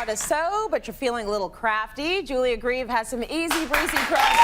how to sew, but you're feeling a little crafty, Julia Grieve has some easy breezy projects.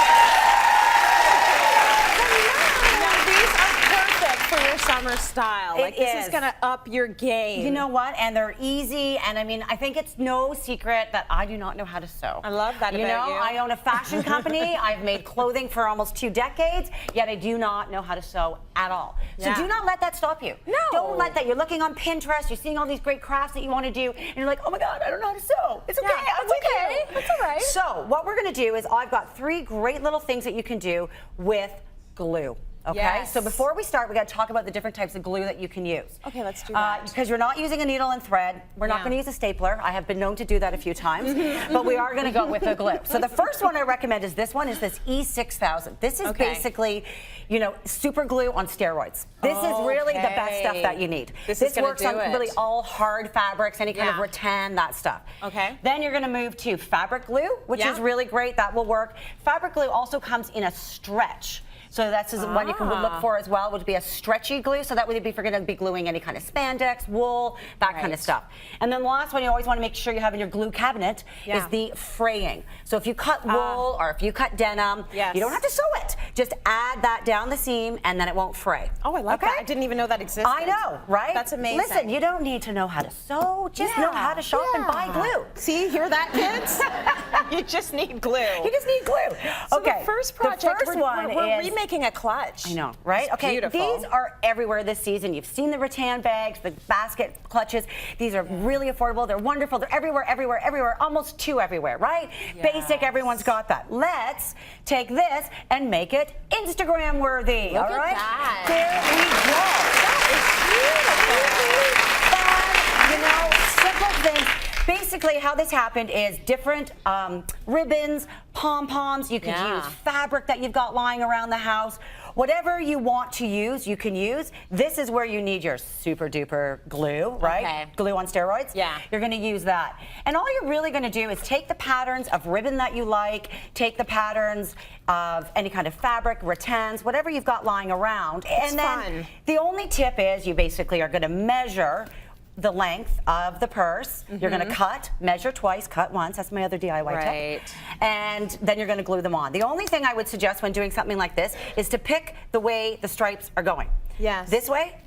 Now, these are perfect for your summer style. This is gonna up your game. You know what? And they're easy. And I mean, I think it's no secret that I do not know how to sew. I love that about you. I own a fashion company. I've made clothing for almost 2 decades, yet I do not know how to sew at all. So do not let that stop you. No. Don't let that. You're looking on Pinterest, you're seeing all these great crafts that you want to do, and you're like, oh my God, I don't know how to sew. It's okay. I'm with you. It's all right. So what we're going to do is I've got 3 great little things that you can do with glue. Okay, yes. So before we start, we got to talk about the different types of glue that you can use. Okay, let's do that. Because you're not using a needle and thread. We're not going to use a stapler. I have been known to do that a few times, but we are going to go with the glue. So the first one I recommend is this one, is this E6000. This is basically, you know, super glue on steroids. This is really the best stuff that you need. This works on really all hard fabrics, any kind of rattan, that stuff. Okay. Then you're going to move to fabric glue, which is really great. That will work. Fabric glue also comes in a stretch. So that's one you can look for as well, would be a stretchy glue. So that would be if you're going to be gluing any kind of spandex, wool, that kind of stuff. And then the last one you always want to make sure you have in your glue cabinet is the fraying. So if you cut wool or if you cut denim, you don't have to sew it. Just add that down the seam and then it won't fray. Oh, I like that. I didn't even know that existed. I know, right? That's amazing. Listen, you don't need to know how to sew. Just know how to shop and buy glue. See, hear that, kids? You just need glue. You just need glue. So the first project, we're remaking a clutch. I know, right? It's beautiful. These are everywhere this season. You've seen the rattan bags, the basket clutches. These are really affordable. They're wonderful. They're everywhere, everywhere, everywhere. Almost 2 everywhere, right? Basic, everyone's got that. Let's take this and make it Instagram worthy. Look all right? at that. There we go. Fun, simple things. Basically, how this happened is different ribbons, pom-poms. You could use fabric that you've got lying around the house. Whatever you want to use, you can use. This is where you need your super duper glue, right? Okay. Glue on steroids. Yeah. You're going to use that. And all you're really going to do is take the patterns of ribbon that you like, take the patterns of any kind of fabric, rattans, whatever you've got lying around. And then the only tip is you basically are going to measure the length of the purse. You're going to cut, measure twice, cut once. That's my other DIY tip. And then you're going to glue them on. The only thing I would suggest when doing something like this is to pick the way the stripes are going. Yes. This way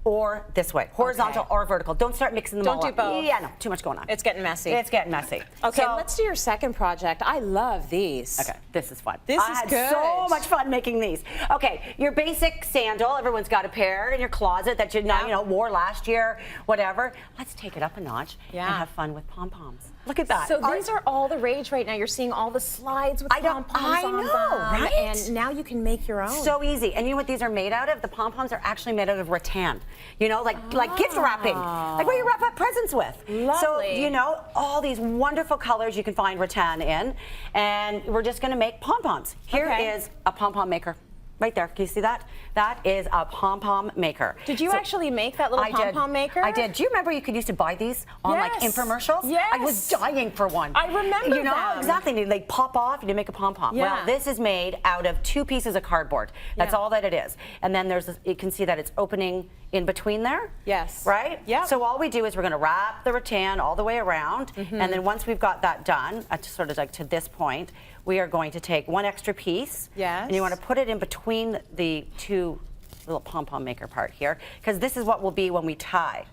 or this way, horizontal or vertical. Don't start mixing them all up. Don't do both. Yeah, no, too much going on. It's getting messy. It's getting messy. Okay, so, let's do your second project. I love these. Okay, this is fun. I had good. so much fun making these. Okay, your basic sandal. Everyone's got a pair in your closet that you wore last year, whatever. Let's take it up a notch and have fun with pom-poms. Look at that. So these are all the rage right now. You're seeing all the slides with pom-poms on them. Right? And now you can make your own. So easy. And you know what these are made out of? The pom-poms are actually made out of rattan. You know, like gift wrapping. Like what you wrap up presents with. Lovely. So, you know, all these wonderful colors you can find rattan in. And we're just going to make pom-poms. Here is a pom-pom maker. Right there. Can you see that? That is a pom-pom maker. Did you actually make that little pom-pom maker? I did. Do you remember you could used to buy these on like infomercials? Yes. I was dying for one. I remember You know, them. exactly. They pop off and you make a pom-pom. Yeah. Well, this is made out of 2 pieces of cardboard. That's all that it is. And then there's this, you can see that it's opening in between there. Yes. Right? Yeah. So all we do is we're going to wrap the rattan all the way around. And then once we've got that done, sort of like to this point, we are going to take 1 extra piece. Yes. And you want to put it in between the 2 little pom-pom maker part here, because this is what will be when we tie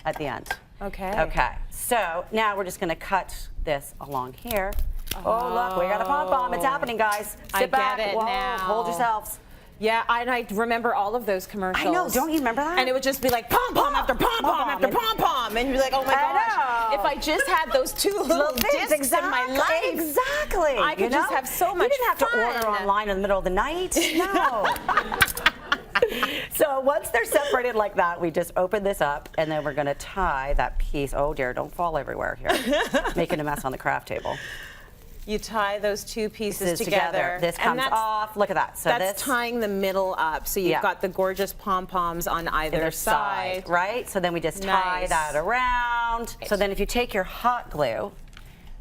at the end. Okay. Okay. So now we're just going to cut this along here. Oh, look, we got a pom-pom. It's happening, guys. Sit back. Get it Whoa, now. hold yourselves. Yeah, I remember all of those commercials. I know, don't you remember that? And it would just be like pom-pom after pom-pom after pom-pom. And you'd be like, oh my gosh, if I just had those 2 little discs in my life. Exactly. I could just have so much fun. You didn't have to order online in the middle of the night. No. So once they're separated like that, we just open this up and then we're going to tie that piece. Oh dear, don't fall everywhere here. Making a mess on the craft table. You tie those 2 pieces together. This comes off. Look at that. So that's tying the middle up. So you've got the gorgeous pom-poms on either side. Right? So then we just tie that around. So then if you take your hot glue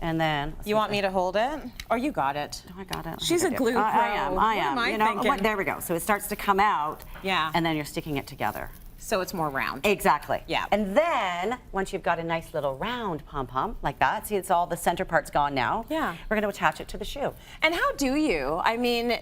and then... You want me to hold it? Or you got it? No, I got it. She's a glue pro. I am. What am I thinking? There we go. So it starts to come out. Yeah. And then you're sticking it together. So it's more round. Exactly. Yeah. And then, once you've got a nice little round pom-pom like that, see, it's all the center part's gone now. Yeah. We're going to attach it to the shoe. And how do you? I mean,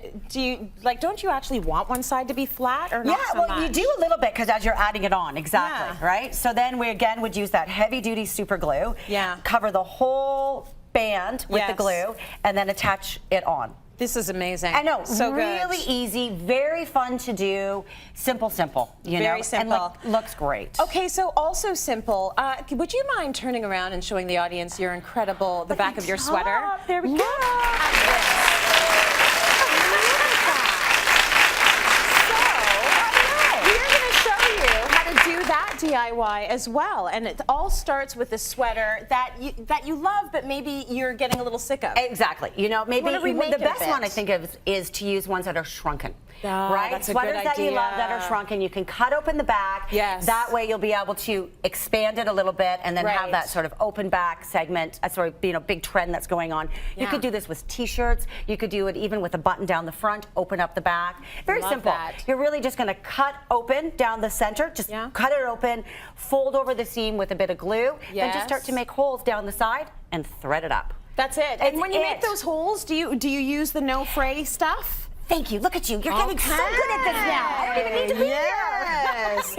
don't you actually want one side to be flat or not so well, much? you do a little bit because as you're adding it on, exactly, Yeah. right? So then we again would use that heavy-duty super glue. Yeah. Cover the whole band with the Yes. glue, and then attach it on. This is amazing. I know, so really good. easy, very fun to do, simple, you know, Very simple. and looks great. Okay, so also simple. Would you mind turning around and showing the audience your incredible, the back of your sweater? There we go. Look at this. DIY as well, and it all starts with a sweater that you love, but maybe you're getting a little sick of. Exactly. You know, maybe What do we make the of best it? one I think of is to use ones that are shrunken. Right? That's a Sweaters good that you love that are idea. shrunken, you can cut open the back. Yes. That way you'll be able to expand it a little bit and then have Right. that sort of open back segment. Big trend that's going on. You Yeah. could do this with t-shirts. You could do it even with a button down the front, open up the back. Very Love simple. that. You're really just going to cut open down the center. Just Yeah. cut it open, fold over the seam with a bit of glue, then just start Yes. to make holes down the side and thread it up. That's it. That's And when you make it. those holes, do you use the no fray stuff? Thank you. Look at you. You're getting so good at this now. I don't even need to be here. Yes.